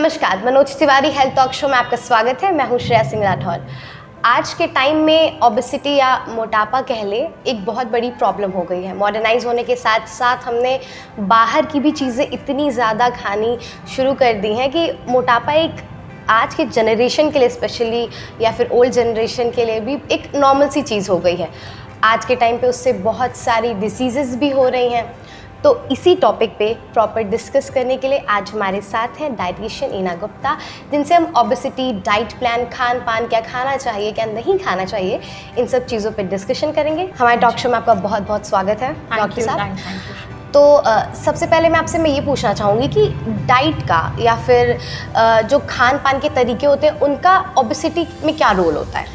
नमस्कार, Manoj Tiwari health talk show में आपका स्वागत है। मैं हूं श्रेया सिंह राठौर। आज के टाइम में ओबेसिटी या मोटापा कह ले एक बहुत बड़ी प्रॉब्लम हो गई है। मॉडर्नाइज होने के साथ साथ हमने बाहर की भी चीज़ें इतनी ज़्यादा खानी शुरू कर दी हैं कि मोटापा एक आज के जनरेशन के लिए स्पेशली या फिर ओल्ड जनरेशन के लिए भी एक नॉर्मल सी चीज़ हो गई है। आज के टाइम पे उससे बहुत सारी डिसीज़ेज़ भी हो रही हैं। तो इसी टॉपिक पे प्रॉपर डिस्कस करने के लिए आज हमारे साथ हैं डाइटिशियन ईना गुप्ता, जिनसे हम ओबेसिटी, डाइट प्लान, खान पान, क्या खाना चाहिए क्या नहीं खाना चाहिए, इन सब चीज़ों पे डिस्कशन करेंगे। हमारे टॉक शो में आपका बहुत बहुत स्वागत है डॉक्टर साहब। तो सबसे पहले मैं ये पूछना चाहूँगी कि डाइट का या फिर जो खान पान के तरीके होते हैं उनका ओबेसिटी में क्या रोल होता है?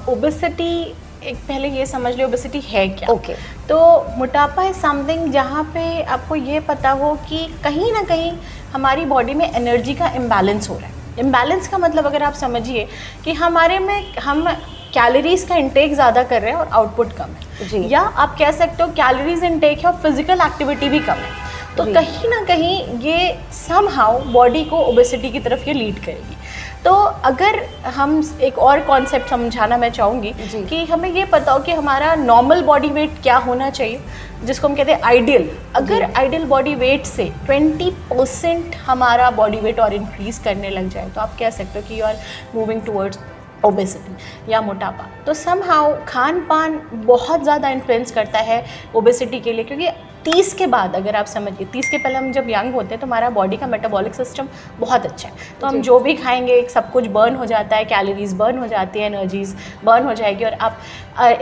ओबेसिटी एक पहले ये समझ लो ओबेसिटी है क्या। ओके। तो मोटापा इज समथिंग जहाँ पे आपको ये पता हो कि कहीं ना कहीं हमारी बॉडी में एनर्जी का इम्बैलेंस हो रहा है। इम्बैलेंस का मतलब अगर आप समझिए कि हमारे में हम कैलोरीज का इंटेक ज़्यादा कर रहे हैं और आउटपुट कम है जी। या आप कह सकते हो कैलोरीज इंटेक है और फिजिकल एक्टिविटी भी कम है। तो कहीं ना कहीं ये समहाउ बॉडी को ओबेसिटी की तरफ ये लीड करेगी। तो अगर हम एक और कॉन्सेप्ट समझाना मैं चाहूँगी कि हमें ये पता हो कि हमारा नॉर्मल बॉडी वेट क्या होना चाहिए, जिसको हम कहते हैं आइडियल। अगर आइडियल बॉडी वेट से 20% हमारा बॉडी वेट और इंक्रीज करने लग जाए तो आप कह सकते हो कि you are moving towards obesity या मोटापा। तो समहाउ खान पान बहुत ज़्यादा इन्फ्लुएंस करता है ओबेसिटी के लिए, क्योंकि 30 के बाद अगर आप समझिए 30 के पहले हम जब यंग होते हैं तो हमारा बॉडी का मेटाबॉलिक सिस्टम बहुत अच्छा है। तो हम जो भी खाएंगे सब कुछ बर्न हो जाता है, कैलोरीज बर्न हो जाती है, एनर्जीज बर्न हो जाएगी और आप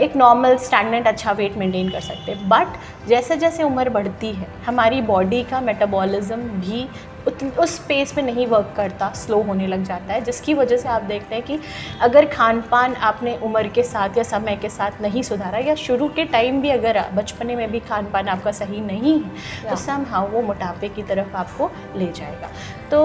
एक नॉर्मल स्टैगनेंट अच्छा वेट मेंटेन कर सकते हैं। बट जैसे जैसे उम्र बढ़ती है हमारी बॉडी का मेटाबॉलिज्म भी उस स्पेस में नहीं वर्क करता, स्लो होने लग जाता है, जिसकी वजह से आप देखते हैं कि अगर खान पान आपने उम्र के साथ या समय के साथ नहीं सुधारा या शुरू के टाइम भी अगर बचपने में भी खान पान आपका सही नहीं है तो समहाउ वो मोटापे की तरफ आपको ले जाएगा। तो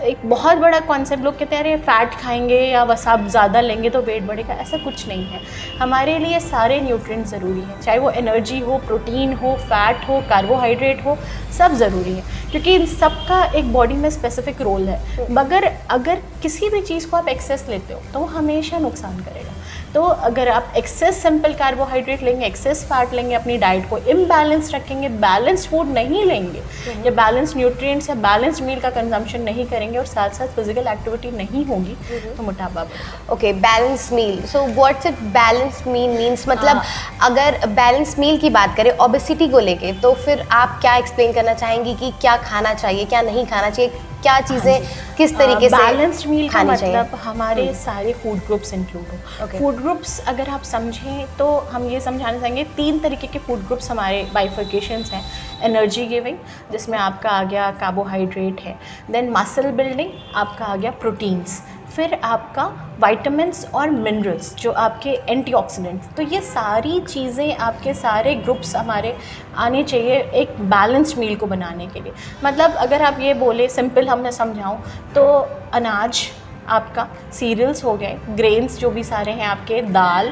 एक बहुत बड़ा कॉन्सेप्ट, लोग कहते हैं अरे फैट खाएंगे या वसा ज़्यादा लेंगे तो वेट बढ़ेगा, ऐसा कुछ नहीं है। हमारे लिए सारे न्यूट्रिएंट्स ज़रूरी हैं, चाहे वो एनर्जी हो, प्रोटीन हो, फैट हो, कार्बोहाइड्रेट हो, सब ज़रूरी है, क्योंकि इन सब का एक बॉडी में स्पेसिफिक रोल है। मगर अगर किसी भी चीज़ को आप एक्सेस लेते हो तो वो हमेशा नुकसान करेगा। तो अगर आप एक्सेस सिंपल कार्बोहाइड्रेट लेंगे, एक्सेस फैट लेंगे, अपनी डाइट को इम्बैलेंस रखेंगे, बैलेंस्ड फूड नहीं लेंगे या बैलेंस्ड न्यूट्रिएंट्स या बैलेंस्ड मील का कंजम्पशन नहीं करेंगे और साथ साथ फिजिकल एक्टिविटी नहीं होगी तो मोटापा बढ़ेगा। Okay, balance meal. So what's it balance meal means? मतलब अगर बैलेंस मील की बात करें ओबेसिटी को लेके तो फिर आप क्या एक्सप्लेन करना चाहेंगी कि क्या खाना चाहिए, क्या नहीं खाना चाहिए, क्या चीज़ें किस तरीके से बैलेंस्ड मील का चाहिए? मतलब हमारे सारे फूड ग्रुप्स इंक्लूड हो। फूड ग्रुप्स अगर आप समझें तो हम ये समझाना चाहेंगे 3 तरीके के फूड ग्रुप्स हमारे बाइफर्केशंस हैं। एनर्जी गिविंग, जिसमें आपका आ गया कार्बोहाइड्रेट है, देन मसल बिल्डिंग आपका आ गया प्रोटीन्स, फिर आपका विटामिन्स और मिनरल्स जो आपके एंटीऑक्सीडेंट्स। तो ये सारी चीज़ें आपके सारे ग्रुप्स हमारे आने चाहिए एक बैलेंस्ड मील को बनाने के लिए। मतलब अगर आप ये बोले सिंपल हम मैं समझाऊँ तो अनाज आपका, सीरियल्स हो गए, ग्रेन्स जो भी सारे हैं आपके, दाल,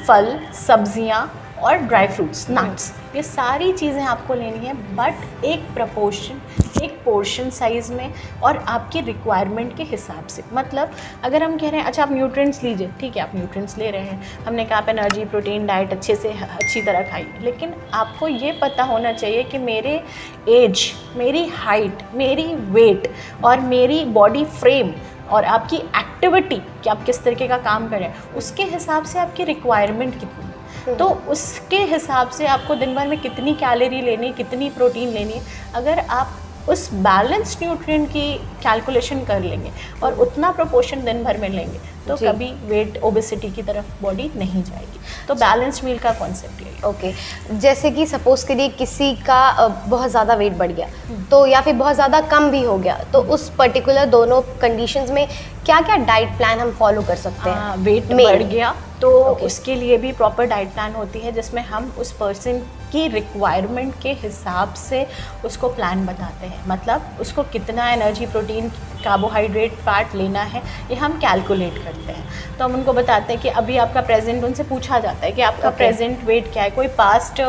फल, सब्जियाँ और ड्राई फ्रूट्स, नट्स, ये सारी चीज़ें आपको लेनी है बट एक प्रपोर्शन, एक पोर्शन साइज़ में और आपकी रिक्वायरमेंट के हिसाब से। मतलब अगर हम कह रहे हैं अच्छा आप न्यूट्रिएंट्स लीजिए, ठीक है आप न्यूट्रिएंट्स ले रहे हैं, हमने कहा आप एनर्जी, प्रोटीन, डाइट अच्छे से अच्छी तरह खाइए, लेकिन आपको ये पता होना चाहिए कि मेरे एज, मेरी हाइट, मेरी वेट और मेरी बॉडी फ्रेम और आपकी एक्टिविटी कि आप किस तरीके का काम कर रहे हैं उसके हिसाब से आपकी रिक्वायरमेंट कितनी है। तो उसके हिसाब से आपको दिन भर में कितनी कैलोरी लेनी है, कितनी प्रोटीन लेनी है। अगर आप उस बैलेंस्ड न्यूट्रिएंट की कैलकुलेशन कर लेंगे और उतना प्रोपोर्शन दिन भर में लेंगे तो कभी वेट ओबेसिटी की तरफ बॉडी नहीं जाएगी। तो बैलेंस्ड मील का कॉन्सेप्ट यही। ओके, जैसे कि सपोज करिए किसी का बहुत ज़्यादा वेट बढ़ गया तो या फिर बहुत ज़्यादा कम भी हो गया, तो उस पर्टिकुलर दोनों कंडीशंस में क्या क्या डाइट प्लान हम फॉलो कर सकते हैं? वेट बढ़ गया तो उसके लिए भी प्रॉपर डाइट प्लान होती है जिसमें हम उस पर्सन की रिक्वायरमेंट के हिसाब से उसको प्लान बताते हैं। मतलब उसको कितना एनर्जी, प्रोटीन, कार्बोहाइड्रेट, फैट लेना है ये हम कैलकुलेट करते हैं। तो हम उनको बताते हैं कि अभी आपका प्रेजेंट, उनसे पूछा जाता है कि आपका प्रेजेंट वेट क्या है, कोई पास्ट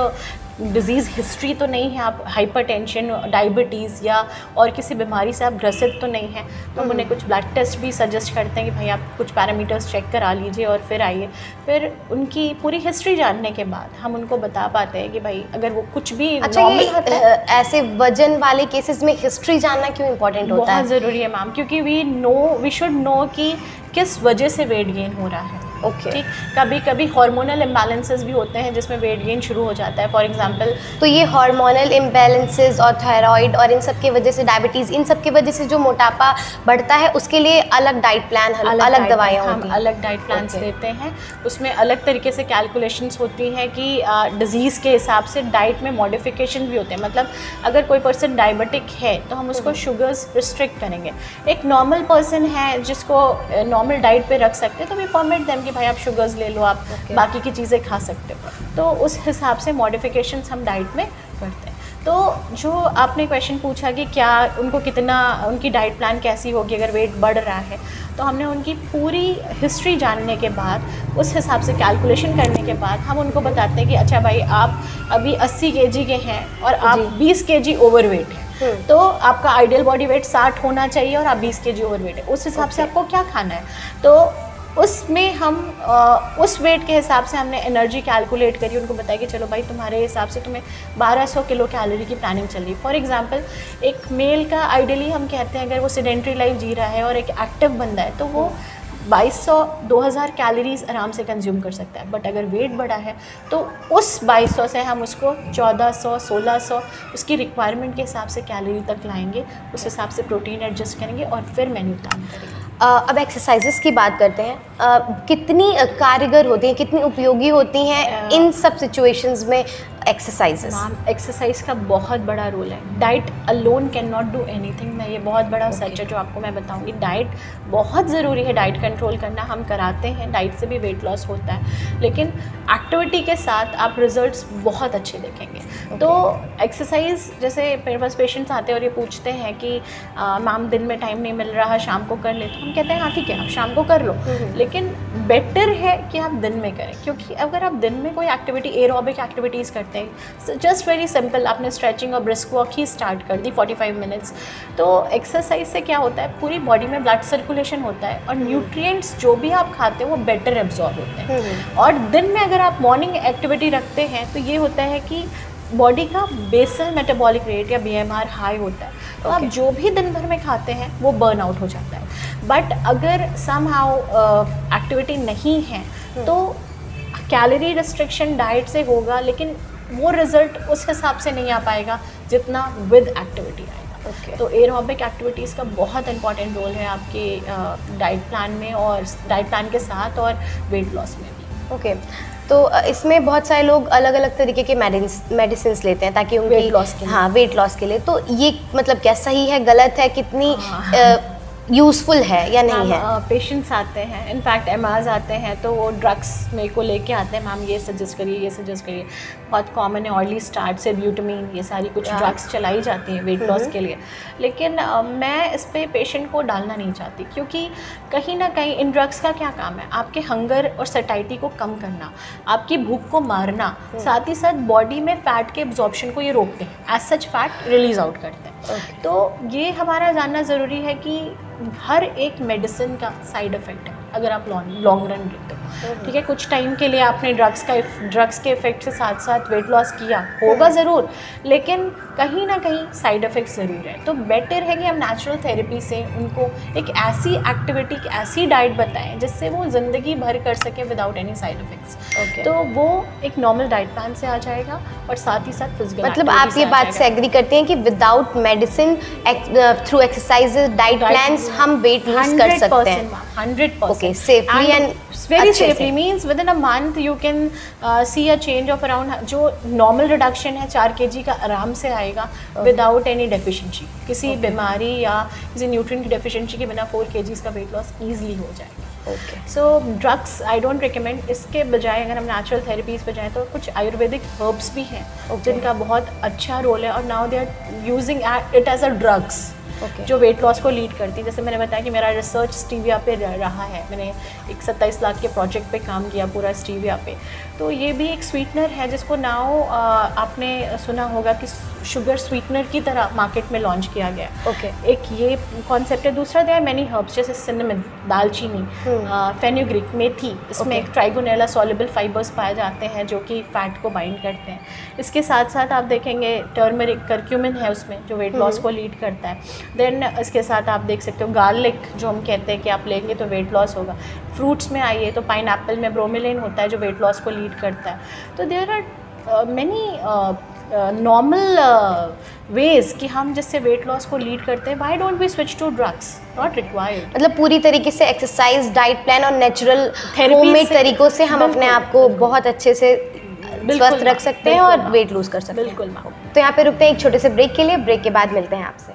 डिज़ीज़ हिस्ट्री तो नहीं है, आप हाइपरटेंशन, डायबिटीज़ या और किसी बीमारी से आप ग्रसित तो नहीं हैं, तो हम उन्हें कुछ ब्लड टेस्ट भी सजेस्ट करते हैं कि भाई आप कुछ पैरामीटर्स चेक करा लीजिए और फिर आइए। फिर उनकी पूरी हिस्ट्री जानने के बाद हम उनको बता पाते हैं कि भाई अगर वो कुछ भी अच्छा, नॉर्मल ये होता है। ऐसे वजन वाले केसेस में हिस्ट्री जानना क्यों इम्पोर्टेंट होता बहुत है? ज़रूरी है मैम, क्योंकि वी शुड नो कि किस वजह से वेट गेन हो रहा है। ओके। ठीक, कभी कभी हार्मोनल इम्बैलेंसेस भी होते हैं जिसमें वेट गेन शुरू हो जाता है। फॉर एग्जांपल, तो ये हार्मोनल इम्बैलेंसेस और थायराइड और इन सब की वजह से, डायबिटीज़, इन सब की वजह से जो मोटापा बढ़ता है, उसके लिए अलग डाइट प्लान, अलग दवाइयाँ हम होती हैं? अलग डाइट प्लान्स Okay. देते हैं। उसमें अलग तरीके से कैलकुलेशंस होती हैं कि डिज़ीज़ के हिसाब से डाइट में मॉडिफिकेशन भी होते हैं। मतलब अगर कोई पर्सन डायबिटिक है तो हम उसको शुगर्स रिस्ट्रिक्ट करेंगे। एक नॉर्मल पर्सन है जिसको नॉर्मल डाइट पे रख सकते हैं, तो वी परमिट देम कि भाई आप शुगर्स ले लो, आप बाकी की चीज़ें खा सकते हो। तो उस हिसाब से मॉडिफिकेशंस हम डाइट में करते हैं। तो जो आपने क्वेश्चन पूछा कि क्या उनको कितना, उनकी डाइट प्लान कैसी होगी अगर वेट बढ़ रहा है, तो हमने उनकी पूरी हिस्ट्री जानने के बाद, उस हिसाब से कैलकुलेशन करने के बाद हम उनको बताते हैं कि अच्छा भाई आप अभी 80 केजी के हैं और आप 20 केजी ओवरवेट हैं, तो आपका आइडियल बॉडी वेट 60 होना चाहिए और आप 20 केजी ओवरवेट है, उस हिसाब से आपको क्या खाना है। तो उसमें हम उस वेट के हिसाब से हमने एनर्जी कैलकुलेट करी, उनको बताया कि चलो भाई तुम्हारे हिसाब से तुम्हें 1200 किलो कैलोरी की प्लानिंग चल रही है। फॉर एग्जांपल, एक मेल का आइडियली हम कहते हैं अगर वो सेडेंट्री लाइफ जी रहा है और एक एक्टिव बंदा है तो वो 2200-2000 कैलोरीज आराम से कंज्यूम कर सकता है। बट अगर वेट बढ़ा है तो उस 2200 से हम उसको 1400-1600 उसकी रिक्वायरमेंट के हिसाब से कैलोरी तक लाएंगे, उस हिसाब से प्रोटीन एडजस्ट करेंगे और फिर मेन्यू प्लान करेंगे। अब एक्सरसाइजेस की बात करते हैं। कितनी कारगर होती हैं, कितनी उपयोगी होती हैं इन सब सिचुएशंस में एक्सरसाइजेस? मैम, एक्सरसाइज का बहुत बड़ा रोल है। Diet alone can not do anything. मैं ये बहुत बड़ा सच है जो आपको मैं बताऊंगी। डाइट बहुत ज़रूरी है, डाइट कंट्रोल करना हम कराते हैं, डाइट से भी वेट लॉस होता है, लेकिन एक्टिविटी के साथ आप रिजल्ट्स बहुत अच्छे देखेंगे। तो एक्सरसाइज, जैसे मेरे पास पेशेंट्स आते हैं और ये पूछते हैं कि मैम दिन में टाइम नहीं मिल रहा, शाम को कर ले, तो हम कहते हैं हाँ ठीक है आप शाम को कर लो, लेकिन बेटर है कि आप दिन में करें, क्योंकि अगर आप दिन में कोई एक्टिविटी, एरोबिक एक्टिविटीज़ करते हैं, जस्ट वेरी सिंपल, आपने स्ट्रेचिंग और ब्रिस्क वॉक ही स्टार्ट कर दी 45 मिनट्स, तो एक्सरसाइज से क्या होता है, पूरी बॉडी में ब्लड सर्कुलेशन होता है और न्यूट्रिएंट्स जो भी आप खाते हो वो बेटर एब्जॉर्ब होते हैं। और दिन में अगर आप मॉर्निंग एक्टिविटी रखते हैं तो ये होता है कि बॉडी का बेसल मेटाबॉलिक रेट या BMR हाई होता है, तो आप जो भी दिन भर में खाते हैं वो बर्न आउट हो जाता है। बट अगर समहाउ एक्टिविटी नहीं है तो कैलोरी रिस्ट्रिक्शन डाइट से होगा, लेकिन वो रिज़ल्ट उस हिसाब से नहीं आ पाएगा जितना विद एक्टिविटी आएगा। तो एरोबिक एक्टिविटीज़ का बहुत इंपॉर्टेंट रोल है आपके डाइट प्लान में और डाइट प्लान के साथ और वेट लॉस में भी। ओके। तो इसमें बहुत सारे लोग अलग अलग तरीके के मेडिसिन लेते हैं ताकि उनकी वेट लॉस के लिए। हाँ, वेट लॉस के लिए। तो ये मतलब क्या सही है, गलत है, कितनी यूज़फुल है या नहीं है? पेशेंट्स आते हैं, इनफैक्ट MRs आते हैं तो वो ड्रग्स मेरे को लेके आते हैं, मैम ये सजेस्ट करिए, ये सजेस्ट करिए। बहुत कॉमन है ऑर्ली स्टार्ट से ब्यूटामीन, ये सारी कुछ ड्रग्स चलाई जाती हैं वेट लॉस के लिए, लेकिन मैं इस पर पेशेंट को डालना नहीं चाहती, क्योंकि कहीं ना कहीं इन ड्रग्स का क्या काम है, आपके हंगर और सैटिस्फैक्शन को कम करना, आपकी भूख को मारना, साथ ही साथ बॉडी में फ़ैट के एब्जॉर्प्शन को ये रोकते हैं, as such fat release out करते हैं। तो ये हमारा जानना ज़रूरी है कि हर एक मेडिसिन का साइड इफ़ेक्ट है अगर आप लॉन्ग रन लेते हो। ठीक है, कुछ टाइम के लिए आपने ड्रग्स के इफेक्ट से साथ साथ वेट लॉस किया होगा ज़रूर, लेकिन कहीं ना कहीं साइड इफ़ेक्ट ज़रूर है। तो बेटर है कि हम नेचुरल थेरेपी से उनको एक ऐसी एक्टिविटी, एक ऐसी डाइट बताएं जिससे वो ज़िंदगी भर कर सके विदाउट एनी साइड इफ़ेक्ट्स। तो वो एक नॉर्मल डाइट प्लान से आ जाएगा और साथ ही साथ फिजिकल, मतलब आप ये बात से एग्री करते हैं कि without medicine, through exercises, diet plans हम वेट लूज कर सकते हैं? 100%. Okay, safely and very अच्छे safely से। means within a month you can see a change of around, जो normal reduction है 4 kg का आराम से आएगा without any deficiency, किसी बीमारी या किसी न्यूट्रिएंट की डेफिशिएंसी के बिना 4 kg का वेट लॉस ईजिली हो जाएगा। सो ड्रग्स आई डोंट रिकमेंड। इसके बजाय अगर हम नेचुरल थेरेपीज़ पे जाएँ तो कुछ आयुर्वेदिक हर्ब्स भी हैं जिनका बहुत अच्छा रोल है और now they are using it as a drugs. Okay. जो वेट लॉस को लीड करती है। जैसे मैंने बताया कि मेरा रिसर्च स्टीविया पे रहा है, मैंने एक 27 लाख के प्रोजेक्ट पे काम किया पूरा स्टीविया पे। तो ये भी एक स्वीटनर है जिसको नाउ आपने सुना होगा कि शुगर स्वीटनर की तरह मार्केट में लॉन्च किया गया। Okay. एक ये कॉन्सेप्ट है। दूसरा है मैनी हर्ब्स जैसे सिनेमन, दालचीनी, फेन्यूग्रीक, मेथी, इसमें Okay. एक ट्राइगोनेला सॉल्युबल फाइबर्स पाए जाते हैं जो कि फैट को बाइंड करते हैं। इसके साथ साथ आप देखेंगे टर्मरिक, करक्यूमिन है उसमें जो वेट लॉस को लीड करता है। देन इसके साथ आप देख सकते हो गार्लिक, जो हम कहते हैं कि आप लेंगे तो वेट लॉस होगा। फ्रूट्स में आइए तो पाइनएप्पल में ब्रोमेलिन होता है जो वेट लॉस को लीड करता है। तो there are many normal ways कि हम जिससे वेट लॉस को लीड करते हैं। Why don't we switch to drugs, not required. मतलब पूरी तरीके से एक्सरसाइज, डाइट प्लान और नेचुरल Therapy होममेड से- तरीकों से हम अपने बिल्कुल, आप को बिल्कुल। बहुत अच्छे से स्वस्थ रख सकते हैं और बिल्कुल, वेट लूज कर सकते हैं। बिल्कुल मैम। तो यहाँ पे रुकते हैं एक छोटे से ब्रेक के लिए। ब्रेक के बाद मिलते हैं आपसे।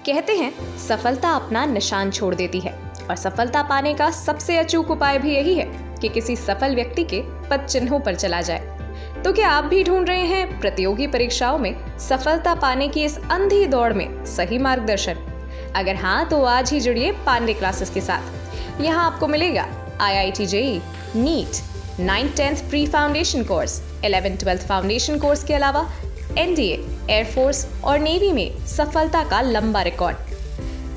कहते हैं सफलता अपना निशान छोड़ देती है और सफलता पाने का सबसे अचूक उपाय भी यही है कि किसी सफल व्यक्ति के पद चिन्हों पर चला जाए। तो क्या आप भी ढूंढ रहे हैं प्रतियोगी परीक्षाओं में सफलता पाने की इस अंधी दौड़ में सही मार्गदर्शन? अगर हाँ तो आज ही जुड़िए पांडे क्लासेस के साथ। यहाँ आपको मिलेगा IIT JEE, NEET, 9th-10th pre foundation course, 11th-12th foundation course के अलावा NDA, एयरफोर्स और नेवी में सफलता का लंबा रिकॉर्ड।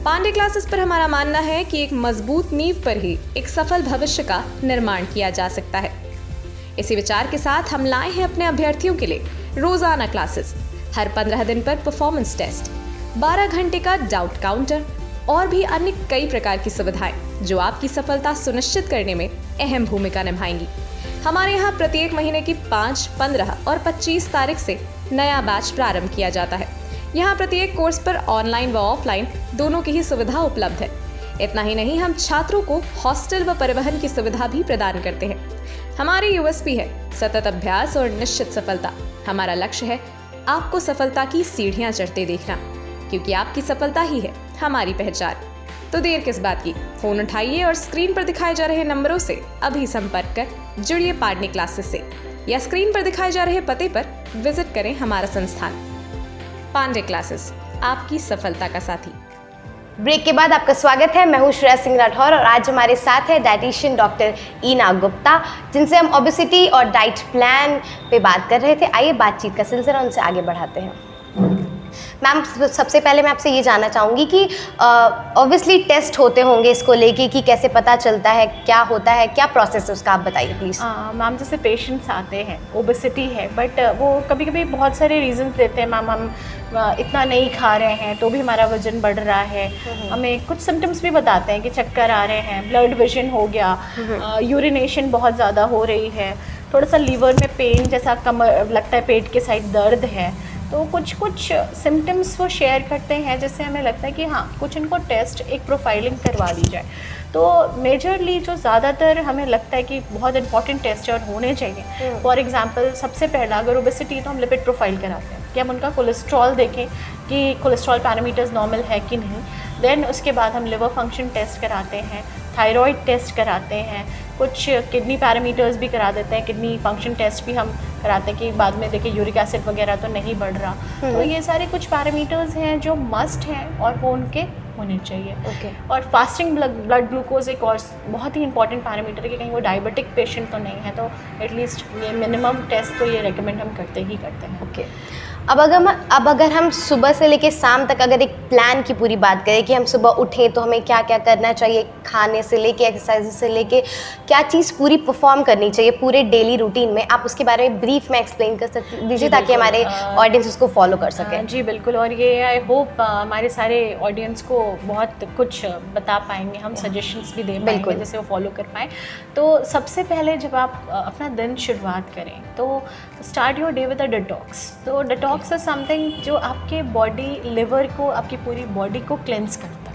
पांडे क्लासेस पर हमारा मानना है कि एक मजबूत नींव पर ही एक सफल भविष्य का निर्माण किया जा सकता है। इसी विचार के साथ हम लाए हैं अपने अभ्यर्थियों के लिए रोजाना क्लासेस, हर 15 दिन पर परफॉर्मेंस टेस्ट, 12 घंटे का डाउट काउंटर और भी अन्य कई प्रकार की सुविधाएं जो आपकी सफलता सुनिश्चित करने में अहम भूमिका निभाएंगी। हमारे यहाँ प्रत्येक महीने की 5, 15 और 25 तारीख से नया बैच प्रारंभ किया जाता है। यहाँ प्रत्येक कोर्स पर ऑनलाइन व ऑफलाइन दोनों की ही सुविधा उपलब्ध है। इतना ही नहीं, हम छात्रों को हॉस्टल व परिवहन की सुविधा भी प्रदान करते हैं। हमारी USP है सतत अभ्यास और निश्चित सफलता। हमारा लक्ष्य है आपको सफलता की सीढ़ियां चढ़ते देखना, क्योंकि आपकी सफलता ही है हमारी पहचान। तो देर किस बात की, फोन उठाइए और स्क्रीन पर दिखाए जा रहे नंबरों से अभी संपर्क कर जुड़िए पांडे क्लासेस से, या स्क्रीन पर दिखाए जा रहे पते पर विजिट करें हमारा संस्थान। पांडे क्लासेस, आपकी सफलता का साथी। ब्रेक के बाद आपका स्वागत है। मैं हूँ श्रेया सिंह राठौर और आज हमारे साथ है डाइटिशियन डॉक्टर ईना गुप्ता, जिनसे हम ओबेसिटी और डाइट प्लान पे बात कर रहे थे। आइए बातचीत का सिलसिला उनसे आगे बढ़ाते हैं। मैम, सबसे पहले मैं आपसे ये जानना चाहूँगी कि ऑब्वियसली टेस्ट होते होंगे इसको लेके कि कैसे पता चलता है, क्या होता है, क्या प्रोसेस है उसका, आप बताइए प्लीज़। मैम, जैसे पेशेंट्स आते हैं, ओबेसिटी है बट वो कभी कभी बहुत सारे रीजंस देते हैं। मैम, हम इतना नहीं खा रहे हैं तो भी हमारा वजन बढ़ रहा है। हमें कुछ सिम्टम्स भी बताते हैं कि चक्कर आ रहे हैं, ब्लड विजन हो गया, यूरिनेशन बहुत ज़्यादा हो रही है, थोड़ा सा लीवर में पेन जैसा कमर लगता है, पेट के साइड दर्द है। तो कुछ सिम्टम्स वो शेयर करते हैं जिससे हमें लगता है कि हाँ, कुछ इनको टेस्ट, एक प्रोफाइलिंग करवा ली जाए। तो मेजरली जो ज़्यादातर हमें लगता है कि बहुत इंपॉर्टेंट टेस्ट और होने चाहिए, फॉर एग्जांपल सबसे पहला अगर ओबेसिटी तो हम लिपिड प्रोफाइल कराते हैं कि हम उनका कोलेस्ट्रॉल देखें कि कोलेस्ट्रॉल पैरामीटर्स नॉर्मल है कि नहीं। देन उसके बाद हम लिवर फंक्शन टेस्ट कराते हैं, थायराइड टेस्ट कराते हैं, कुछ किडनी पैरामीटर्स भी करा देते हैं, किडनी फंक्शन टेस्ट भी हम कराते हैं कि बाद में देखिए यूरिक एसिड वगैरह तो नहीं बढ़ रहा। तो ये सारे कुछ पैरामीटर्स हैं जो मस्ट हैं और वो उनके होने चाहिए। Okay. और फास्टिंग ब्लड ग्लूकोज एक और बहुत ही इंपॉर्टेंट पैरामीटर है कि कहीं वो डायबिटिक पेशेंट तो नहीं है, तो एटलीस्ट ये मिनिमम टेस्ट तो ये रेकमेंड हम करते ही करते हैं। ओके। अब अगर हम सुबह से लेके शाम तक अगर एक प्लान की पूरी बात करें कि हम सुबह उठें तो हमें क्या क्या करना चाहिए, खाने से लेके एक्सरसाइज से लेके क्या चीज़ पूरी परफॉर्म करनी चाहिए पूरे डेली रूटीन में, आप उसके बारे में ब्रीफ में एक्सप्लेन कर सकते दीजिए ताकि हमारे ऑडियंस उसको फॉलो कर सकें। जी बिल्कुल, और ये आई होप हमारे सारे ऑडियंस को बहुत कुछ बता पाएंगे, हम सजेशंस भी दे पाएंगे जिससे वो फॉलो कर पाएँ। तो सबसे पहले जब आप अपना दिन शुरुआत करें तो start your day with a detox. तो डिटॉक्स इज समथिंग जो आपके बॉडी, लिवर को, आपकी पूरी बॉडी को क्लेंस करता है।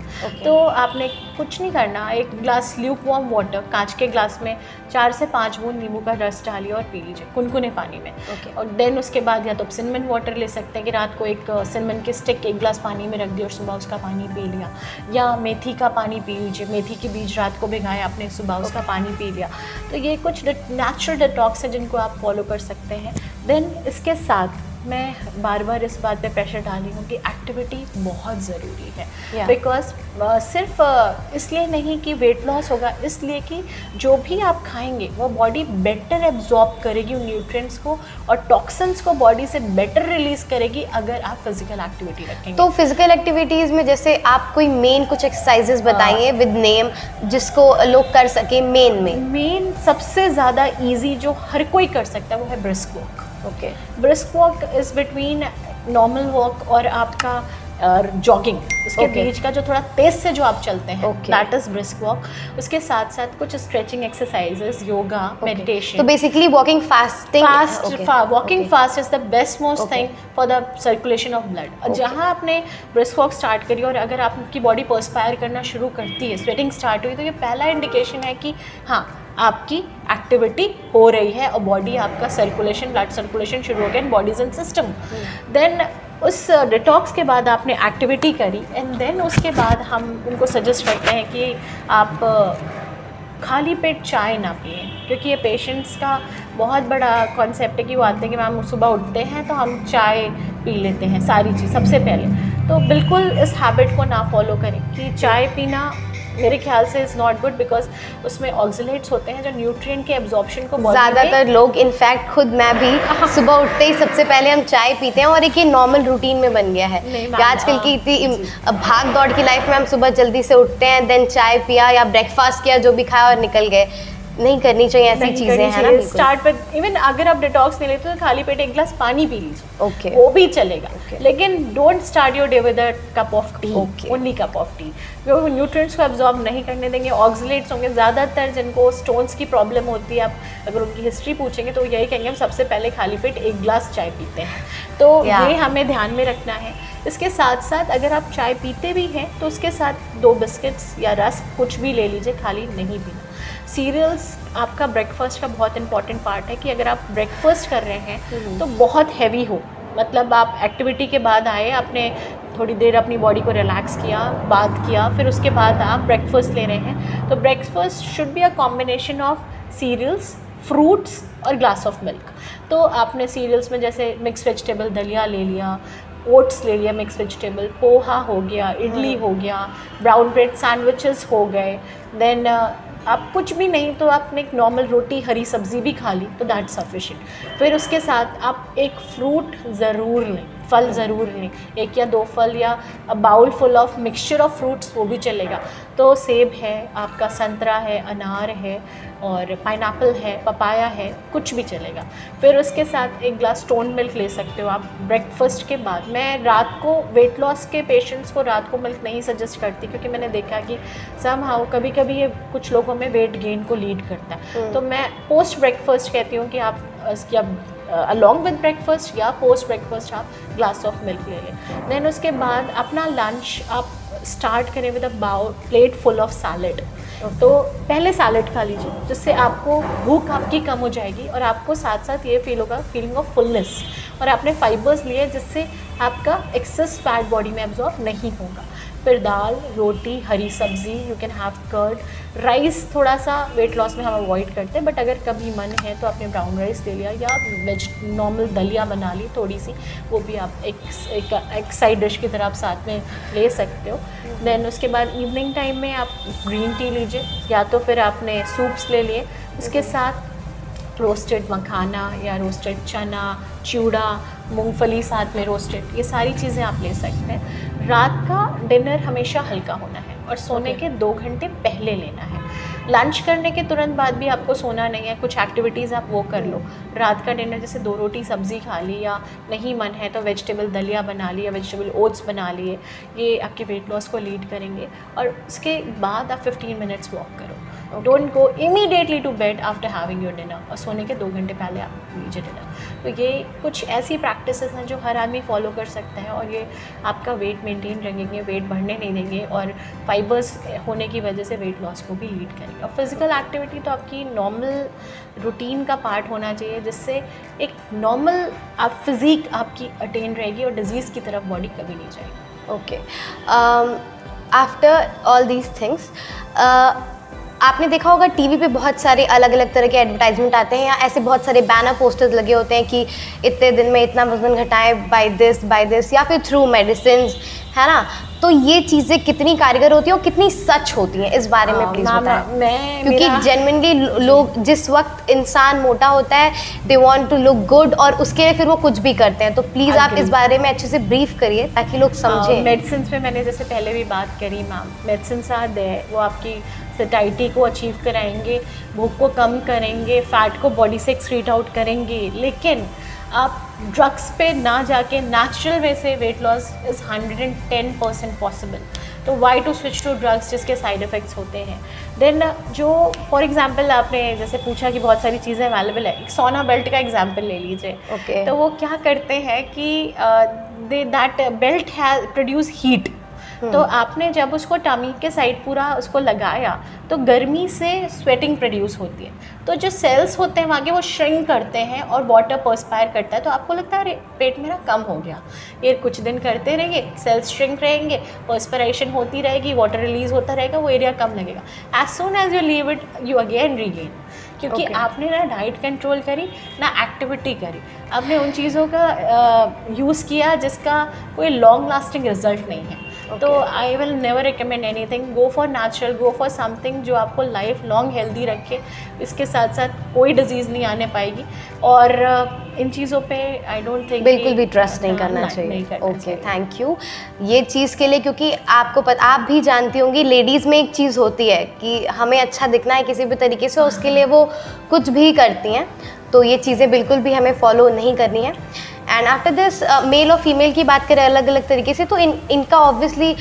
तो आपने कुछ नहीं करना, एक ग्लास ल्यूक वार्म वाटर, कांच के ग्लास में 4 से 5 बूंद नींबू का रस डालिए और पी लीजिए कुनकुने पानी में। और देन उसके बाद या तो सिनेमन वाटर ले सकते हैं कि रात को एक सिनेमन की स्टिक 1 ग्लास पानी में रख दिया और सुबह उसका पानी पी लिया, या मेथी का पानी पी लीजिए, मेथी के बीज रात को भिगाए आपने, सुबह उसका पानी पी लिया। तो ये कुछ नेचुरल डिटॉक्स है जिनको आप फॉलो कर सकते हैं। देन इसके साथ मैं बार बार इस बात पे प्रेशर डाली हूँ कि एक्टिविटी बहुत ज़रूरी है। Yeah. बिकॉज सिर्फ इसलिए नहीं कि वेट लॉस होगा, इसलिए कि जो भी आप खाएंगे वो बॉडी बेटर एब्जॉर्ब करेगी उन न्यूट्रिएंट्स को और टॉक्सिन्स को बॉडी से बेटर रिलीज करेगी अगर आप फिजिकल एक्टिविटी रखेंगे। तो फिजिकल एक्टिविटीज़ में जैसे आप कोई मेन कुछ एक्सरसाइजेस बताइए विद नेम जिसको लोग कर सके। मेन सबसे ज़्यादा ईजी जो हर कोई कर सकता है वो है brisk walk. Okay, brisk walk is between normal walk और आपका जॉगिंग, उसके Okay. बीच का जो थोड़ा तेज से जो आप चलते हैं, Okay. That is brisk walk. उसके साथ साथ कुछ स्ट्रेचिंग एक्सरसाइजेस, योगा, मेडिटेशन। तो basically walking fasting walking fast is the best most Okay. Thing for the circulation of blood. और Okay. जहाँ आपने ब्रिस्क वॉक स्टार्ट करी और अगर आपकी बॉडी पर्सपायर करना शुरू करती है, स्वेटिंग स्टार्ट हुई, तो ये पहला इंडिकेशन है कि हाँ आपकी एक्टिविटी हो रही है और बॉडी आपका सर्कुलेशन, ब्लड सर्कुलेशन शुरू हो गया, बॉडीज इन सिस्टम। देन उस डिटॉक्स के बाद आपने एक्टिविटी करी एंड देन उसके बाद हम उनको सजेस्ट करते हैं कि आप खाली पेट चाय ना पिएं, क्योंकि ये पेशेंट्स का बहुत बड़ा कॉन्सेप्ट है कि वो आते हैं कि मैम सुबह उठते हैं तो हम चाय पी लेते हैं सारी चीज़ सबसे पहले। तो बिल्कुल इस हैबिट को ना फॉलो करें कि चाय पीना मेरे ख्याल से इज़ नॉट गुड, बिकॉज उसमें ऑक्सीलेट्स होते हैं जो न्यूट्रिएंट के एब्जॉर्प्शन को ज़्यादातर लोग, इनफैक्ट खुद मैं भी सुबह उठते ही सबसे पहले हम चाय पीते हैं और एक ये नॉर्मल रूटीन में बन गया है कि आजकल की इतनी भाग दौड़ की लाइफ में हम सुबह जल्दी से उठते हैं, देन चाय पिया या ब्रेकफास्ट किया जो भी खाया और निकल गए। नहीं करनी चाहिए ऐसी चीज़ें, है ना? स्टार्ट पे इवन अगर आप डिटॉक्स नहीं लेते तो खाली पेट एक गिलास पानी पी लीजिए, ओके, वो भी चलेगा। Okay. लेकिन don't start your day with a cup of T, Okay. Only cup of T. वो न्यूट्रिएंट्स को एब्जॉर्ब नहीं करने देंगे, ऑक्सीलेट्स होंगे। ज़्यादातर जिनको स्टोन्स की प्रॉब्लम होती है, आप अगर उनकी हिस्ट्री पूछेंगे तो यही कहेंगे हम सबसे पहले खाली पेट एक गिलास चाय पीते हैं। तो Yeah. ये हमें ध्यान में रखना है। इसके साथ साथ अगर आप चाय पीते भी हैं तो उसके साथ 2 बिस्किट्स या रस्क कुछ भी ले लीजिए, खाली नहीं पीना। सीरियल्स आपका ब्रेकफास्ट का बहुत इंपॉर्टेंट पार्ट है कि अगर आप ब्रेकफास्ट कर रहे हैं तो बहुत हैवी हो, मतलब आप एक्टिविटी के बाद आए, आपने थोड़ी देर अपनी बॉडी को रिलैक्स किया, बात किया, फिर उसके बाद आप ब्रेकफास्ट ले रहे हैं, तो breakfast should be a combination of cereals, fruits और ग्लास ऑफ मिल्क। तो आपने सीरियल्स में जैसे मिक्स वेजिटेबल दलिया ले लिया, ओट्स ले लिया मिक्स वेजिटेबल, पोहा हो गया, इडली हो गया, ब्राउन ब्रेड सैंडविचेस हो गए। देन आप कुछ भी नहीं तो आपने एक नॉर्मल रोटी, हरी सब्जी भी खा ली तो दैट सफिशिएंट। फिर उसके साथ आप एक फ्रूट ज़रूर लें, फल ज़रूर लें, 1 या 2 फल या bowl full of mixture of fruits, वो भी चलेगा। तो सेब है, आपका संतरा है, अनार है और पाइनएप्पल है, पपाया है, कुछ भी चलेगा। फिर उसके साथ एक ग्लास स्टोन मिल्क ले सकते हो आप ब्रेकफास्ट के बाद। मैं रात को वेट लॉस के पेशेंट्स को रात को मिल्क नहीं सजेस्ट करती, क्योंकि मैंने देखा कि समहाउ कभी कभी ये कुछ लोगों में वेट गेन को लीड करता है। तो मैं पोस्ट ब्रेकफास्ट कहती हूँ कि आप अलॉन्ग विद ब्रेकफास्ट या पोस्ट ब्रेकफास्ट आप ग्लास ऑफ मिल्क ले लें। देन उसके बाद अपना लंच आप स्टार्ट करें with a plate full of salad. तो पहले सैलड खा लीजिए, जिससे आपको भूख आपकी कम हो जाएगी और आपको साथ साथ ये फील होगा, फीलिंग ऑफ फुलनेस, और आपने फाइबर्स लिए जिससे आपका एक्सेस फैट बॉडी में एब्जॉर्ब नहीं होगा। फिर दाल, रोटी, हरी सब्जी, you can have curd, rice थोड़ा सा वेट लॉस में हम अवॉइड करते हैं, बट अगर कभी मन है तो आपने ब्राउन राइस ले लिया या नॉर्मल दलिया बना ली थोड़ी सी, वो भी आप एक साइड डिश की तरह आप साथ में ले सकते हो। देन उसके बाद इवनिंग टाइम में आप ग्रीन टी लीजिए, या तो फिर आपने सूप्स ले लिए, उसके साथ रोस्टेड मखाना या रोस्टेड चना, चिवड़ा, मूंगफली साथ में रोस्टेड, ये सारी चीज़ें आप ले सकते हैं। रात का डिनर हमेशा हल्का होना है और सोने के 2 घंटे पहले लेना है। लंच करने के तुरंत बाद भी आपको सोना नहीं है, कुछ एक्टिविटीज़ आप वो कर लो। रात का डिनर जैसे 2 रोटी सब्ज़ी खा ली, या नहीं मन है तो वेजिटेबल दलिया बना ली या वेजिटेबल ओट्स बना लिए, ये आपके वेट लॉस को लीड करेंगे। और उसके बाद आप 15 मिनट्स वॉक करो। Don't go immediately to bed after having your dinner, और सोने के 2 घंटे पहले आप लीजिए डिनर। तो ये कुछ ऐसी प्रैक्टिसेस हैं जो हर आदमी फॉलो कर सकता है, और ये आपका वेट मेंटेन रखेंगे, वेट बढ़ने नहीं देंगे, और फाइबर्स होने की वजह से वेट लॉस को भी लीड करेंगे। और फिजिकल एक्टिविटी तो आपकी नॉर्मल रूटीन का पार्ट होना चाहिए, जिससे एक नॉर्मल आप फिज़िक आपकी अटेन रहेगी और डिजीज़ की तरफ बॉडी कभी नहीं जाएगी। Okay, after all these things आपने देखा होगा टीवी पे बहुत सारे अलग अलग तरह के एडवर्टाइजमेंट आते हैं या ऐसे बहुत सारे बैनर पोस्टर्स लगे होते हैं कि इतने दिन में इतना वजन घटाएं बाय दिस या फिर थ्रू मेडिसिन, है ना। तो ये चीज़ें कितनी कारगर होती हैं और कितनी सच होती हैं, इस बारे में प्लीज़ बताएं। क्योंकि जेन्युइनली लोग जिस वक्त इंसान मोटा होता है they want to look good और उसके लिए फिर वो कुछ भी करते हैं। तो प्लीज़ आप इस बारे में अच्छे से ब्रीफ करिए ताकि लोग समझें। मेडिसिन पे मैंने जैसे पहले भी बात करी मैम, मेडिसिन आर देयर, वो आपकी सैटिस्फैक्शन को अचीव कराएंगे, भूख को कम करेंगे, फैट को बॉडी से एक्सक्रीट आउट करेंगे, लेकिन आप ड्रग्स पे ना जाके नेचुरल वे से वेट लॉस इज़ 110% पॉसिबल। तो why to switch to drugs जिसके साइड इफ़ेक्ट्स होते हैं। देन जो फॉर एग्जांपल आपने जैसे पूछा कि बहुत सारी चीज़ें अवेलेबल है, एक सोना बेल्ट का एग्जांपल ले लीजिए। Okay. तो वो क्या करते हैं कि that belt has produce heat. तो आपने जब उसको टमी के साइड पूरा उसको लगाया तो गर्मी से स्वेटिंग प्रोड्यूस होती है, तो जो सेल्स होते हैं वहाँ के वो श्रिंक करते हैं और वाटर पर्सपायर करता है। तो आपको लगता है अरे पेट मेरा कम हो गया, ये कुछ दिन करते रहेंगे, सेल्स श्रिंक रहेंगे, पर्सपिरेशन होती रहेगी, वाटर रिलीज होता रहेगा, वो एरिया कम लगेगा। As soon as you leave it you again regain, क्योंकि आपने ना डाइट कंट्रोल करी ना एक्टिविटी करी, आपने उन चीज़ों का यूज़ किया जिसका कोई लॉन्ग लास्टिंग रिजल्ट नहीं है। तो I will never recommend anything, go for natural, go for something जो आपको लाइफ लॉन्ग हेल्दी रखे, इसके साथ साथ कोई डिजीज़ नहीं आने पाएगी। और इन चीज़ों पे आई डोंट थिंक बिल्कुल भी ट्रस्ट नहीं करना चाहिए। ओके, थैंक यू ये चीज़ के लिए, क्योंकि आपको पता, आप भी जानती होंगी लेडीज़ में एक चीज़ होती है कि हमें अच्छा दिखना है किसी भी तरीके से, उसके लिए वो कुछ भी करती हैं। तो ये चीज़ें बिल्कुल भी हमें फॉलो नहीं करनी है। एंड आफ्टर दिस मेल और फीमेल की बात करें अलग अलग तरीके से, तो इनका ऑब्वियसली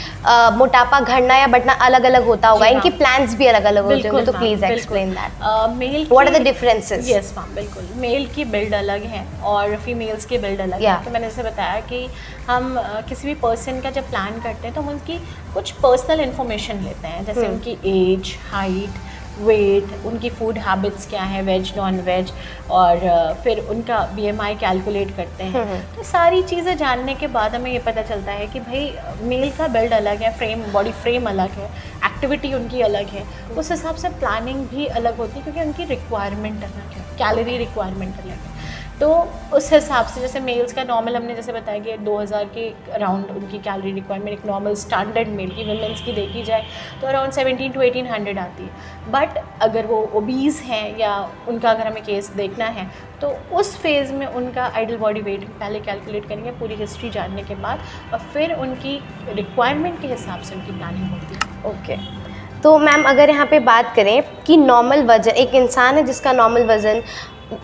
मोटापा घटना या बढ़ना अलग अलग होता होगा, इनकी प्लान्स भी अलग अलग होते होंगे। तो please explain that, male what are the differences. Yes ma'am, बिल्कुल। मेल की बिल्ड अलग है और फीमेल्स की बिल्ड अलग है। तो मैंने जैसे बताया कि हम किसी भी पर्सन का जब प्लान करते हैं तो हम उनकी कुछ पर्सनल इन्फॉर्मेशन लेते हैं, जैसे उनकी एज, हाइट, वेट, उनकी फूड हैबिट्स क्या है, वेज नॉन वेज, और फिर उनका BMI कैलकुलेट करते हैं। तो सारी चीज़ें जानने के बाद हमें ये पता चलता है कि भाई मेल का बिल्ड अलग है, फ्रेम, बॉडी फ्रेम अलग है, एक्टिविटी उनकी अलग है, उस हिसाब से प्लानिंग भी अलग होती है, क्योंकि उनकी रिक्वायरमेंट अलग है, कैलोरी रिक्वायरमेंट अलग है। तो उस हिसाब से जैसे मेल्स का नॉर्मल हमने जैसे बताया कि 2000 के अराउंड उनकी कैलोरी रिक्वायरमेंट एक नॉर्मल स्टैंडर्ड मेल की, वुमेंस की देखी जाए तो अराउंड 1700 to 1800 आती है। बट अगर वो ओबीज हैं या उनका अगर हमें केस देखना है तो उस फेज़ में उनका आइडल बॉडी वेट पहले कैलकुलेट करेंगे पूरी हिस्ट्री जानने के बाद, और फिर उनकी रिक्वायरमेंट के हिसाब से उनकी प्लानिंग होती है। ओके, तो मैम अगर यहाँ पे बात करें कि नॉर्मल वज़न, एक इंसान है जिसका नॉर्मल वज़न,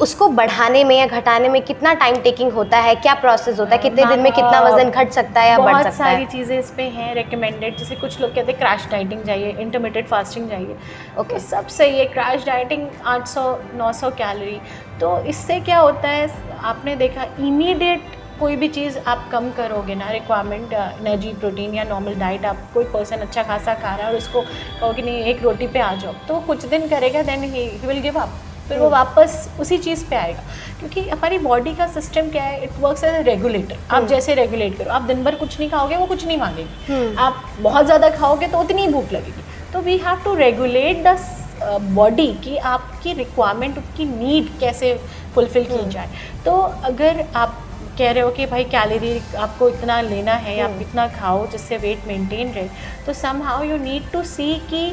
उसको बढ़ाने में या घटाने में कितना टाइम टेकिंग होता है, क्या प्रोसेस होता है, कितने दिन में कितना वजन घट सकता है या बढ़ सकता है? बहुत सारी चीज़ें इस पे हैं रिकमेंडेड, जैसे कुछ लोग कहते हैं क्रैश डाइटिंग चाहिए, इंटरमिटेड फास्टिंग चाहिए। ओके, सब सही है, क्रैश डाइटिंग 800-900 कैलोरी। तो इससे क्या होता है, आपने देखा इमीडिएट कोई भी चीज़ आप कम करोगे ना, रिक्वायरमेंट एनर्जी, प्रोटीन या नॉर्मल डाइट, आप कोई पर्सन अच्छा खासा खा रहा है और उसको कहो कि नहीं एक रोटी पे आ जाओ, तो कुछ दिन करेगा, then he will give up, फिर वो वापस उसी चीज़ पे आएगा। क्योंकि हमारी बॉडी का सिस्टम क्या है, it works as a regulator. आप जैसे रेगुलेट करो, आप दिन भर कुछ नहीं खाओगे वो कुछ नहीं मांगेगी, आप बहुत ज़्यादा खाओगे तो उतनी ही भूख लगेगी। तो we have to regulate the body कि आपकी रिक्वायरमेंट, उसकी नीड कैसे फुलफिल की जाए। तो अगर आप कह रहे हो कि भाई कैलोरी आपको इतना लेना है या आप इतना खाओ जिससे वेट मेंटेन रहे, तो समहाउ यू नीड टू सी कि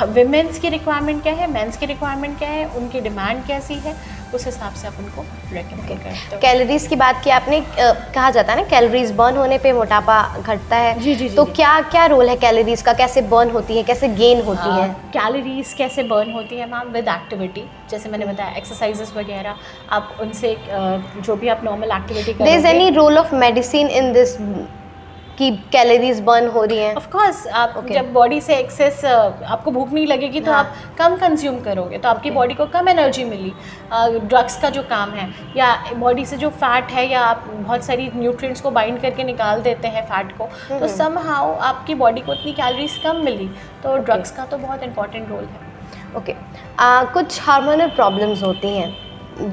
विमेंस की रिक्वायरमेंट क्या है, मेंस की रिक्वायरमेंट क्या है, उनकी डिमांड कैसी है, उस हिसाब से आप उनको रेकमेंड करते हो। कैलोरीज की बात की आपने, कहा जाता है ना कैलोरीज बर्न होने पे मोटापा घटता है। जी, तो क्या क्या रोल है कैलोरीज का, कैसे बर्न होती है, कैसे गेन होती है? कैलोरीज कैसे बर्न होती है मैम, विद एक्टिविटी, जैसे मैंने बताया एक्सरसाइजेस वगैरह, आप उनसे जो भी आप नॉर्मल एक्टिविटी करोगे। There is any role of medicine in this कि कैलोरीज बर्न हो रही हैं? ऑफ कोर्स, आप जब बॉडी से एक्सेस, आपको भूख नहीं लगेगी तो आप कम कंज्यूम करोगे, तो आपकी बॉडी को कम एनर्जी मिली। ड्रग्स का जो काम है, या बॉडी से जो फैट है, या आप बहुत सारी न्यूट्रिएंट्स को बाइंड करके निकाल देते हैं फैट को, तो समहाउ आपकी बॉडी को इतनी कैलोरीज कम मिली। तो ड्रग्स का तो बहुत इंपॉर्टेंट रोल है। ओके, कुछ हार्मोनल प्रॉब्लम्स होती हैं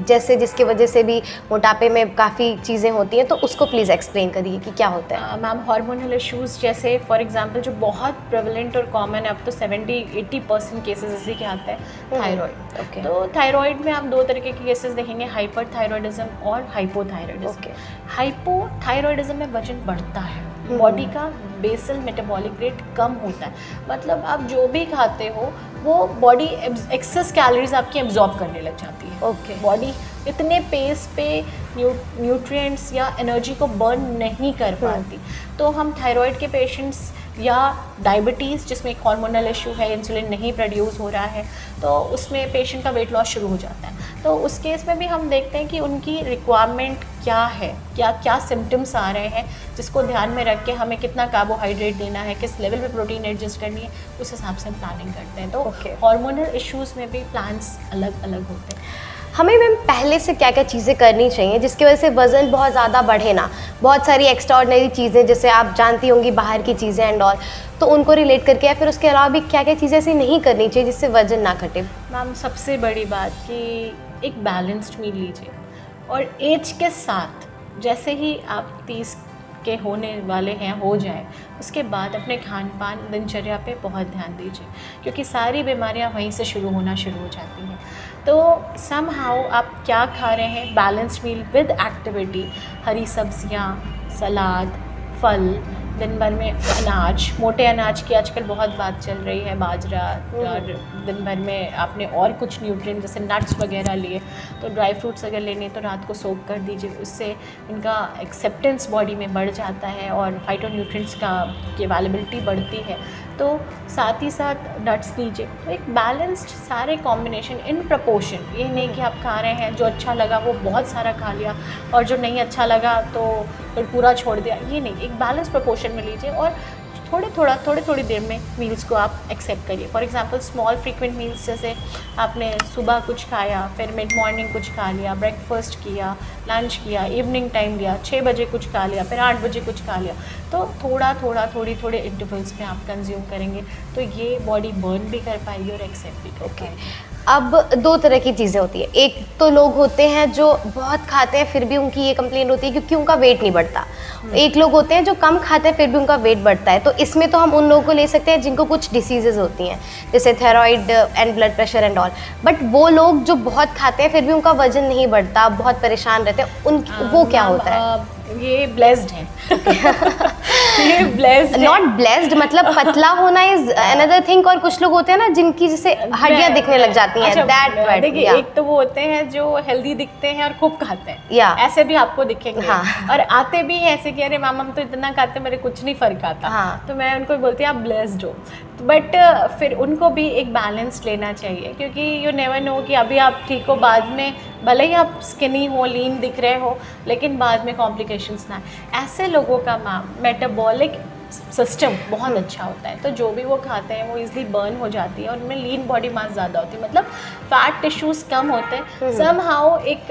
जैसे जिसकी वजह से भी मोटापे में काफ़ी चीज़ें होती हैं, तो उसको प्लीज़ एक्सप्लेन करिए कि क्या होता है। मैम, हार्मोनल इश्यूज़ जैसे फॉर एग्जांपल जो बहुत प्रेवलेंट और कॉमन है, अब तो 70-80% केसेस इसी के आते हैं, थायराइड। ओके। तो थायराइड में आप दो तरीके के केसेस देखेंगे, हाइपरथायरॉयडिज्म और हाइपोथायरॉयडिज्म। ओके। हाइपोथायरॉयडिज्म में वजन बढ़ता है, बॉडी का बेसल मेटाबॉलिक रेट कम होता है, मतलब आप जो भी खाते हो वो बॉडी एक्सेस कैलोरीज आपकी एब्जॉर्ब करने लग जाती है। ओके। बॉडी इतने पेस पे न्यूट्रिएंट्स या एनर्जी को बर्न नहीं कर पाती। तो हम थायराइड के पेशेंट्स या डायबिटीज़ जिसमें एक हार्मोनल इशू है, इंसुलिन नहीं प्रोड्यूस हो रहा है, तो उसमें पेशेंट का वेट लॉस शुरू हो जाता है। तो उस केस में भी हम देखते हैं कि उनकी रिक्वायरमेंट क्या है, क्या क्या सिम्टम्स आ रहे हैं, जिसको ध्यान में रख के हमें कितना कार्बोहाइड्रेट देना है, किस लेवल पे प्रोटीन एडजस्ट करनी है, उस हिसाब से हम प्लानिंग करते हैं। तो हार्मोनल इश्यूज़ में भी प्लान्स अलग अलग होते हैं। हमें मैम पहले से क्या क्या चीज़ें करनी चाहिए जिसकी वजह से वज़न बहुत ज़्यादा बढ़े ना? बहुत सारी एक्स्ट्राऑर्डिनरी चीज़ें जैसे आप जानती होंगी बाहर की चीज़ें एंड ऑल, तो उनको रिलेट करके, या फिर उसके अलावा भी क्या क्या चीज़ें ऐसी नहीं करनी चाहिए जिससे वज़न ना घटे? मैम, सबसे बड़ी बात कि एक बैलेंस्ड मील लीजिए, और एज के साथ जैसे ही आप 30 के होने वाले हैं हो जाए, उसके बाद अपने खान पान दिनचर्या पे बहुत ध्यान दीजिए, क्योंकि सारी बीमारियां वहीं से शुरू होना शुरू हो जाती हैं। तो समहाउ आप क्या खा रहे हैं, बैलेंस्ड मील विद एक्टिविटी, हरी सब्जियां, सलाद, फल, दिन भर में अनाज, मोटे अनाज की आजकल बहुत बात चल रही है, बाजरा, और दिन भर में आपने और कुछ न्यूट्रिएंट जैसे नट्स वगैरह लिए, तो ड्राई फ्रूट्स अगर लेने तो रात को सोक कर दीजिए, उससे इनका एक्सेप्टेंस बॉडी में बढ़ जाता है और फाइटोन्यूट्रिएंट्स की अवेलेबिलिटी बढ़ती है। तो साथ ही साथ नट्स लीजिए। तो एक बैलेंस्ड सारे कॉम्बिनेशन इन प्रपोर्शन, ये नहीं कि आप खा रहे हैं जो अच्छा लगा वो बहुत सारा खा लिया और जो नहीं अच्छा लगा तो फिर पूरा छोड़ दिया, ये नहीं, एक बैलेंस प्रपोर्शन में लीजिए और थोड़ी देर में मील्स को आप एक्सेप्ट करिए। For example small frequent meals, जैसे आपने सुबह कुछ खाया, फिर मिड मॉर्निंग कुछ खा लिया, ब्रेकफास्ट किया, लंच किया, इवनिंग टाइम लिया, 6 बजे कुछ खा लिया, फिर 8 बजे कुछ खा लिया, तो थोड़े इंटरवल्स में आप कंज्यूम करेंगे तो ये बॉडी बर्न भी कर पाएगी और एक्सेप्ट भी कर पाएगी। अब दो तरह की चीज़ें होती है, एक तो लोग होते हैं जो बहुत खाते हैं फिर भी उनकी ये कंप्लेंट होती है क्योंकि उनका वेट नहीं बढ़ता, एक लोग होते हैं जो कम खाते हैं फिर भी उनका वेट बढ़ता है। तो इसमें तो हम उन लोगों को ले सकते हैं जिनको कुछ डिसीजेज होती हैं जैसे thyroid and blood pressure and all, but वो लोग जो बहुत खाते हैं फिर भी उनका वजन नहीं बढ़ता, बहुत परेशान रहते हैं, उन वो क्या होता है? ये ब्लेस्ड है। ये ब्लेस्ड, नॉट ब्लेस्ड, मतलब पतला होना इज अनदर थिंग, और कुछ लोग होते हैं ना जिनकी जैसे हड्डियां दिखने लग जाती हैं, दैट देखिए, एक तो वो होते हैं जो हेल्दी दिखते हैं और खूब खाते हैं, ऐसे भी आपको दिखेंगे। हाँ। और आते भी हैं ऐसे कि अरे मामा हम तो इतना खाते मेरे कुछ नहीं फर्क आता। हाँ। तो मैं उनको बोलती हूँ आप ब्लेस्ड हो, बट फिर उनको भी एक बैलेंस लेना चाहिए, क्योंकि यू नेवर नो कि अभी आप ठीक हो, बाद में भले ही आप स्किनी हो, लीन दिख रहे हो, लेकिन बाद में कॉम्प्लिकेशंस ना आए। ऐसे लोगों का मेटाबॉलिक सिस्टम बहुत अच्छा होता है, तो जो भी वो खाते हैं वो इजीली बर्न हो जाती है और उनमें लीन बॉडी मास ज़्यादा होती है, मतलब फैट टिश्यूज़ कम होते हैं। समहाउ एक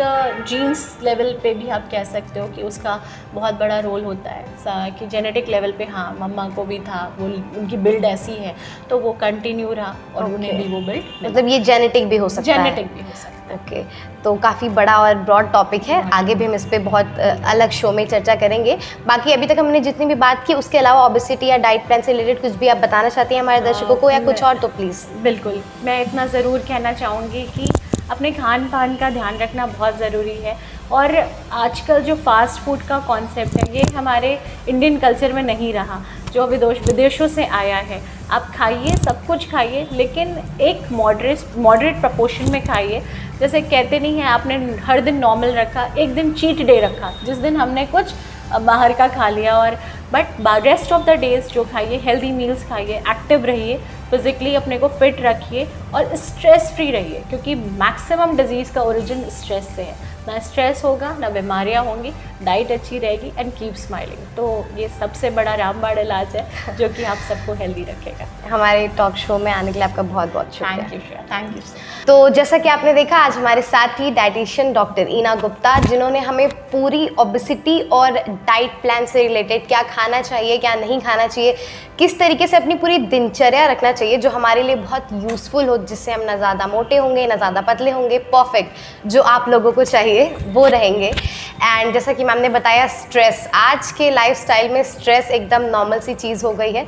जीन्स लेवल पे भी आप कह सकते हो कि उसका बहुत बड़ा रोल होता है कि जेनेटिक लेवल पे, हाँ मम्मा को भी था, वो उनकी बिल्ड ऐसी है तो वो कंटिन्यू रहा और उन्हें भी वो बिल्ड, मतलब ये जेनेटिक भी हो सकता है। जेनेटिक भी हो सकता है। ओके, तो काफ़ी बड़ा और ब्रॉड टॉपिक है, आगे भी हम इस पर बहुत अलग शो में चर्चा करेंगे। बाकी अभी तक हमने जितनी भी बात की उसके अलावा ओबेसिटी या डाइट प्लान से रिलेटेड कुछ भी आप बताना चाहती हैं हमारे दर्शकों को, या कुछ और, तो प्लीज़। बिल्कुल, मैं इतना ज़रूर कहना चाहूँगी कि अपने खान पान का ध्यान रखना बहुत ज़रूरी है, और आजकल जो फास्ट फूड का कॉन्सेप्ट है ये हमारे इंडियन कल्चर में नहीं रहा, जो विदेशों से आया है। आप खाइए, सब कुछ खाइए, लेकिन एक मॉडरेट प्रपोर्शन में खाइए। जैसे कहते नहीं हैं, आपने हर दिन नॉर्मल रखा, एक दिन चीट डे रखा जिस दिन हमने कुछ बाहर का खा लिया, और but rest of the days जो खाइए, हेल्दी मील्स खाइए, एक्टिव रहिए, फिज़िकली अपने को फिट रखिए और स्ट्रेस फ्री रहिए, क्योंकि मैक्सिमम डिजीज़ का ओरिजिन स्ट्रेस से है। ना स्ट्रेस होगा, ना बीमारियाँ होंगी, डाइट अच्छी रहेगी एंड कीप स्माइलिंग। तो ये सबसे बड़ा रामबाण इलाज है जो कि आप सबको हेल्दी रखेगा। हमारे टॉक शो में आने के लिए आपका बहुत बहुत शुक्रिया। Thank you Shreya, thank you. तो जैसा कि आपने देखा, आज हमारे साथ ही डाइटिशियन डॉक्टर ईना गुप्ता, जिन्होंने हमें पूरी ओबेसिटी और डाइट प्लान से रिलेटेड क्या खाना चाहिए, क्या नहीं खाना चाहिए, किस तरीके से अपनी पूरी दिनचर्या रखना चाहिए जो हमारे लिए बहुत यूज़फुल हो, जिससे हम ना ज़्यादा मोटे होंगे ना ज़्यादा पतले होंगे, परफेक्ट जो आप लोगों को चाहिए वो रहेंगे। एंड जैसा कि मैम ने बताया, स्ट्रेस, आज के लाइफस्टाइल में स्ट्रेस एकदम नॉर्मल सी चीज़ हो गई है।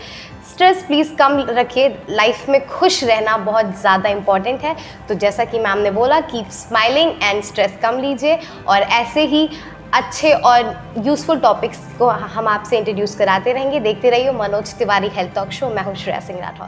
स्ट्रेस प्लीज़ कम रखिए, लाइफ में खुश रहना बहुत ज़्यादा इंपॉर्टेंट है। तो जैसा कि मैम ने बोला, कीप स्माइलिंग एंड स्ट्रेस कम लीजिए, और ऐसे ही अच्छे और यूज़फुल टॉपिक्स को हम आपसे इंट्रोड्यूस कराते रहेंगे। देखते रहिए Manoj Tiwari health talk show. मैं हूँ श्रेया सिंह राठौर।